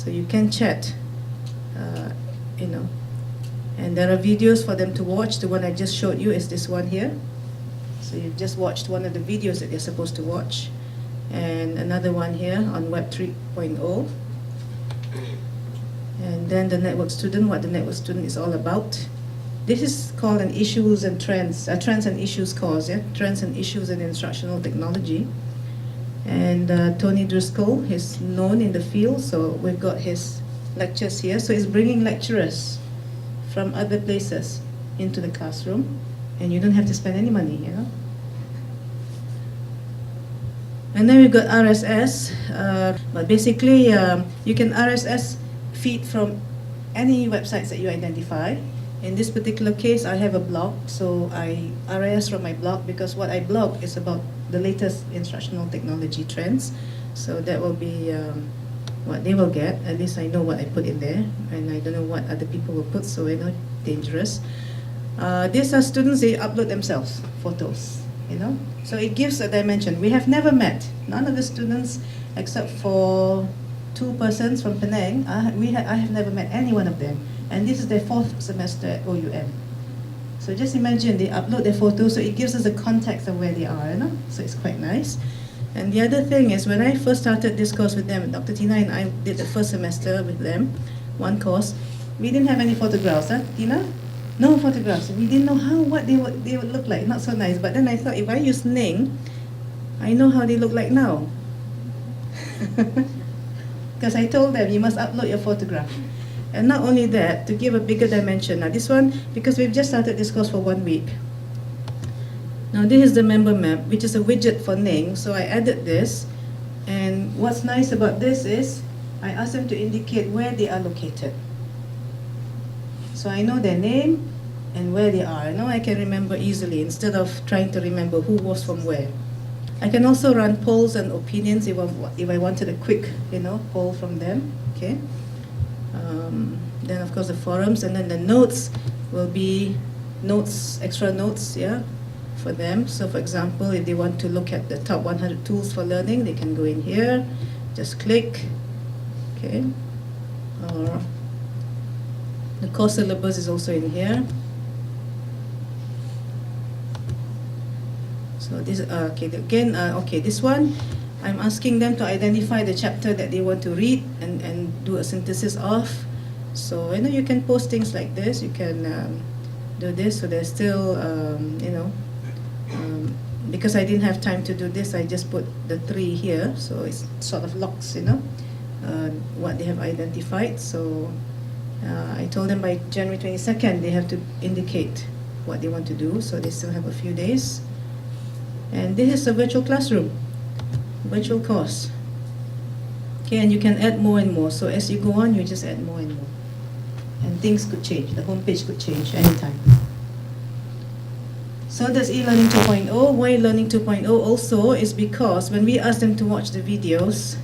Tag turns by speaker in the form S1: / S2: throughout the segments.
S1: So you can chat, you know. And there are videos for them to watch. The one I just showed you is this one here. So you've just watched one of the videos that they're supposed to watch. And another one here on Web 3.0. And then the network student, what the network student is all about. This is called an issues and trends, a trends and issues course, yeah? Trends and issues in instructional technology. And Tony Driscoll is known in the field, so we've got his lectures here. So he's bringing lecturers from other places into the classroom, and you don't have to spend any money, you know. And then we've got RSS, but basically you can RSS feed from any websites that you identify. In this particular case, I have a blog, so I RSS from my blog because what I blog is about the latest instructional technology trends. So that will be what they will get. At least I know what I put in there, and I don't know what other people will put, so we're not dangerous. These are students, they upload themselves, photos, you know. So it gives a dimension. We have never met, none of the students except for 2 persons from Penang. I have never met any one of them. And this is their 4th semester at OUM. So just imagine they upload their photos, so it gives us a context of where they are, you know? So it's quite nice. And the other thing is, when I first started this course with them, Dr. Tina and I did the first semester with them, one course, we didn't have any photographs, huh, Tina? No photographs. We didn't know what they would look like, not so nice. But then I thought, if I use Ning, I know how they look like now. Because I told them, you must upload your photograph. And not only that, to give a bigger dimension. Now this one, because we've just started this course for 1 week. Now this is the member map, which is a widget for Ning. So I added this. And what's nice about this is, I asked them to indicate where they are located. So I know their name and where they are. Now I can remember easily, instead of trying to remember who was from where. I can also run polls and opinions if I wanted a quick, you know, poll from them. Okay. Then of course the forums, and then the notes will be notes, extra notes, yeah, for them. So for example, if they want to look at the top 100 tools for learning, they can go in here, just click, okay. Or the course syllabus is also in here. So this, okay, again, okay, this one, I'm asking them to identify the chapter that they want to read and do a synthesis of. So, you know, you can post things like this, you can do this, so there's still, you know, because I didn't have time to do this, I just put the 3 here, so it sort of locks, you know, what they have identified. So I told them by January 22nd, they have to indicate what they want to do, so they still have a few days. And this is a virtual classroom, virtual course. Okay, and you can add more and more. So as you go on, you just add more and more. And things could change. The homepage could change anytime. So that's eLearning 2.0. Why Learning 2.0 also is because when we ask them to watch the videos,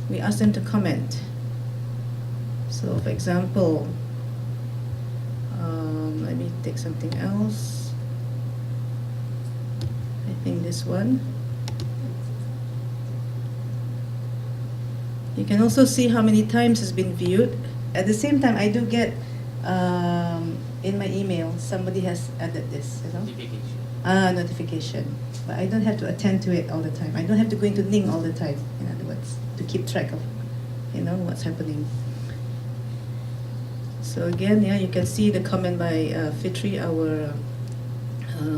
S1: we ask them to comment. So for example, let me take something else. I think this one. You can also see how many times it's been viewed. At the same time, I do get in my email, somebody has added this, you know? Notification. Notification. But I don't have to attend to it all the time. I don't have to go into Ning all the time, in other words, to keep track of, you know, what's happening. So again, yeah, you can see the comment by Fitri, our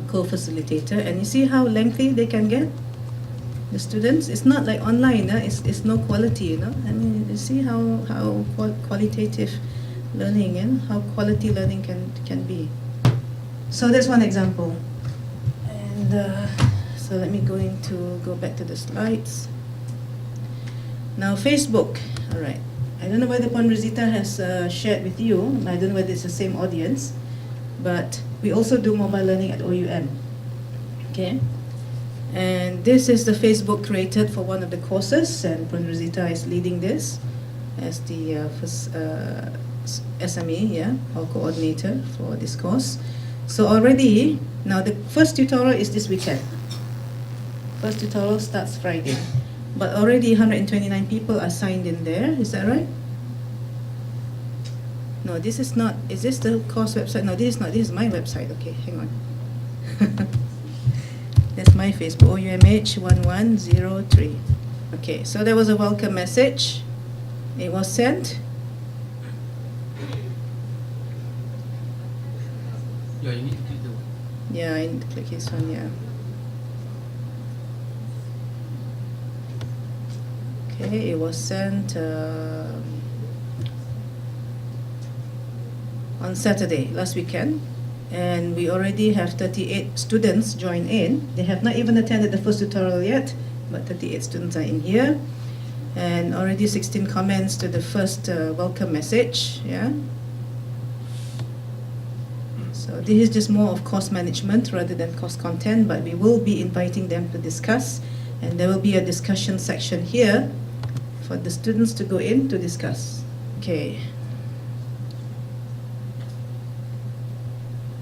S1: co-facilitator, and you see how lengthy they can get, the students. It's not like online, it's no quality, you know. I mean, you see how qualitative learning and how quality learning can be. So that's one example. And so let me go back to the slides. Now Facebook, all right. I don't know whether Puan Rosita has shared with you. I don't know whether it's the same audience, but we also do mobile learning at OUM. Okay, and this is the Facebook created for one of the courses, and Puan Rosita is leading this as the first SME, yeah, or coordinator for this course. So already, now the first tutorial is this weekend. First tutorial starts Friday. but already 129 people are signed in there. Is that right? No, this is not. Is this the course website? No, this is not. This is my website. Okay, hang on. That's my Facebook, OUMH1103. Okay, so there was a welcome message. It was sent.
S2: Yeah, you need to click the one.
S1: Yeah, I need to click this one, yeah. Okay, it was sent on Saturday, last weekend. And we already have 38 students join in. They have not even attended the first tutorial yet, but 38 students are in here. And already 16 comments to the first welcome message, yeah. So this is just more of course management rather than course content, but we will be inviting them to discuss, and there will be a discussion section here for the students to go in to discuss. Okay.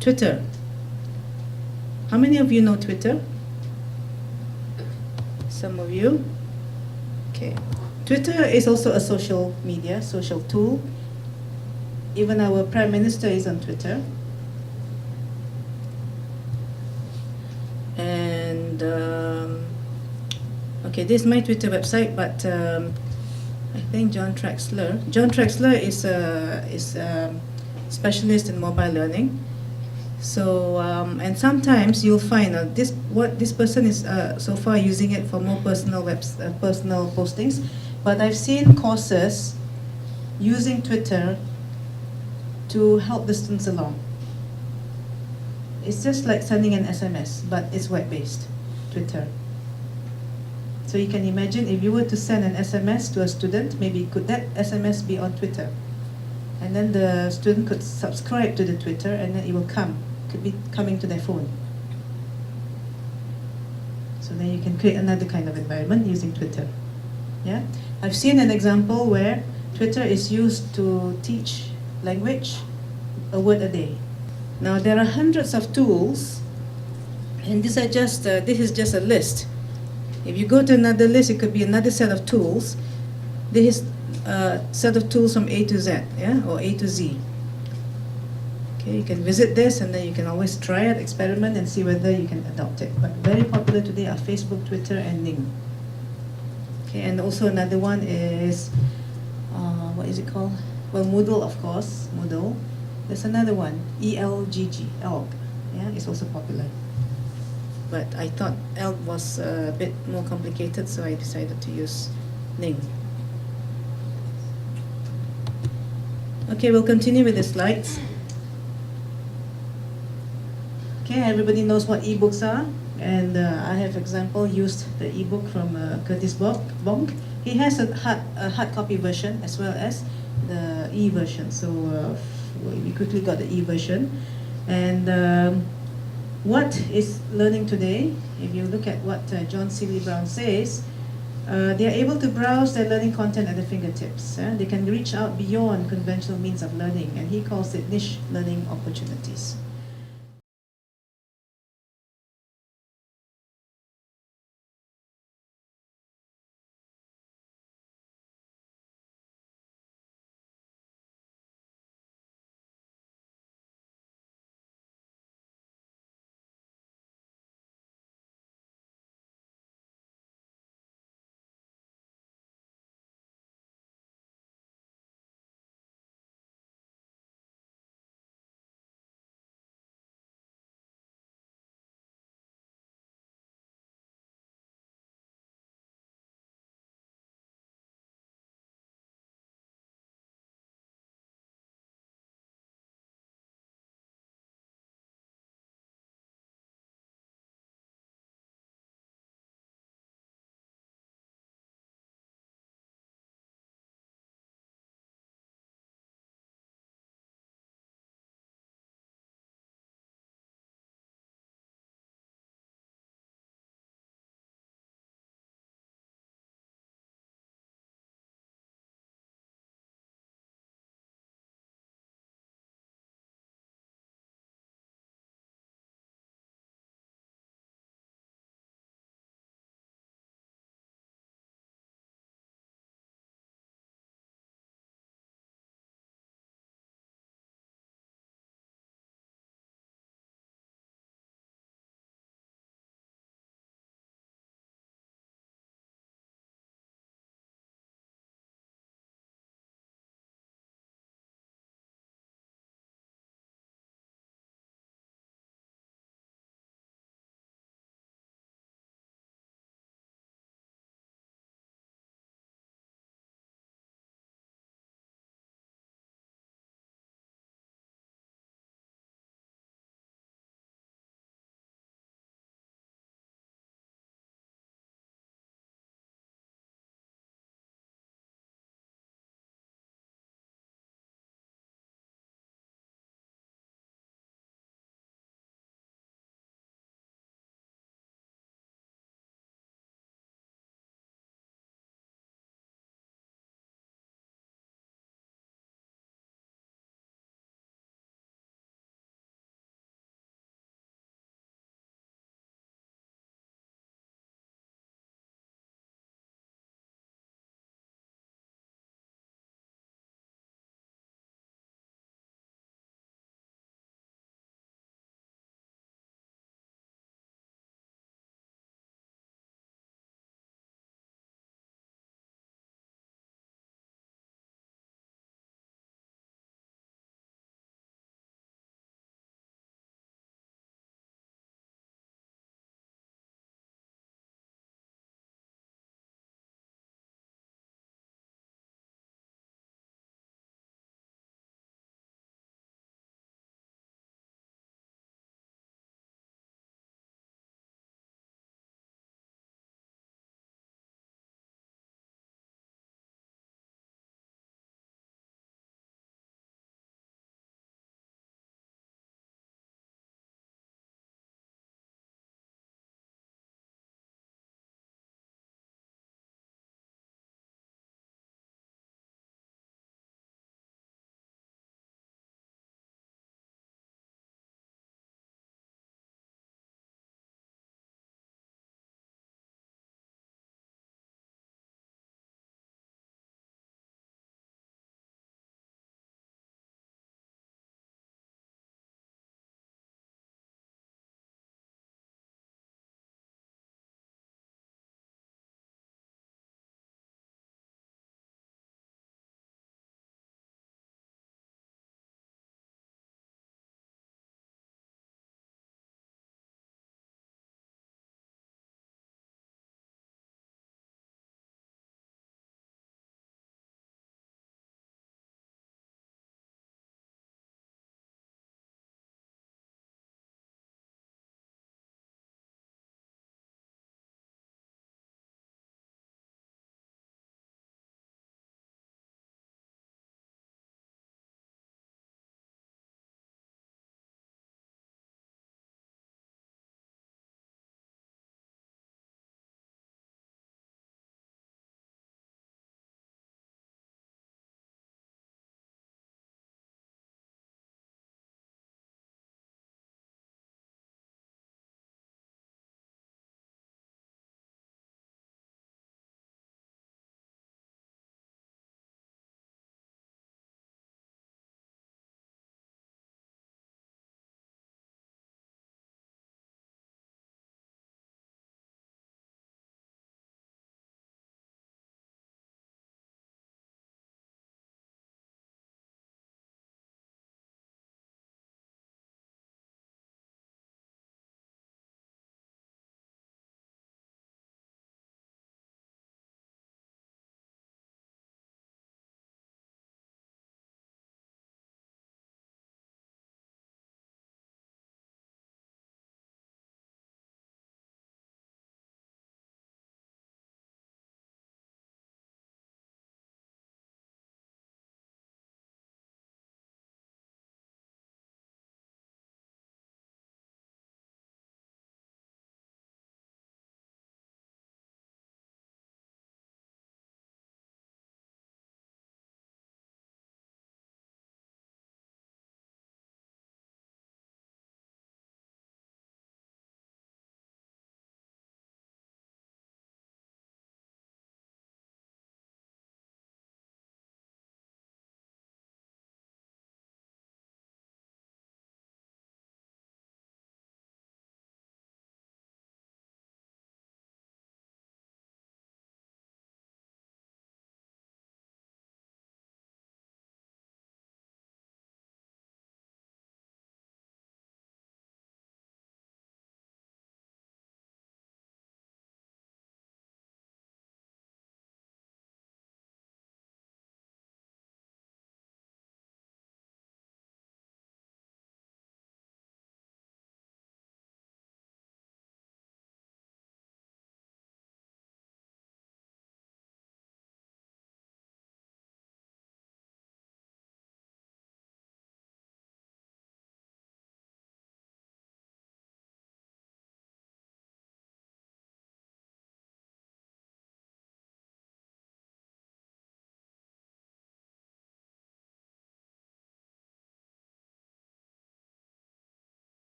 S1: Twitter. How many of you know Twitter? Some of you. Okay. Twitter is also a social media, social tool. Even our Prime Minister is on Twitter. And okay, this is my Twitter website, but I think John Traxler is a specialist in mobile learning. So and sometimes you'll find this person is so far using it for more personal personal postings, but I've seen courses using Twitter to help the students along. It's just like sending an SMS, but it's web-based, Twitter. So you can imagine if you were to send an SMS to a student, maybe could that SMS be on Twitter? And then the student could subscribe to the Twitter, and then it will could be coming to their phone. So then you can create another kind of environment using Twitter. Yeah, I've seen an example where Twitter is used to teach language, a word a day. Now there are hundreds of tools, and these are just this is just a list. If you go to another list, it could be another set of tools. This is a set of tools from A to Z, yeah, or A to Z. Okay, you can visit this, and then you can always try it, experiment, and see whether you can adopt it. But very popular today are Facebook, Twitter, and Ning. Okay, and also another one is what is it called? Well, Moodle, of course, Moodle. There's another one, ELGG, ELG. Yeah, it's also popular. But I thought ELG was a bit more complicated, so I decided to use Ning. Okay, we'll continue with the slides. Okay, everybody knows what ebooks are, and I have example used the ebook from Curtis Bonk. He has a hard copy version as well as the e-version. So we quickly got the e-version. And what is learning today? If you look at what John Seeley Brown says, they are able to browse their learning content at their fingertips. They can reach out beyond conventional means of learning, and he calls it niche learning opportunities.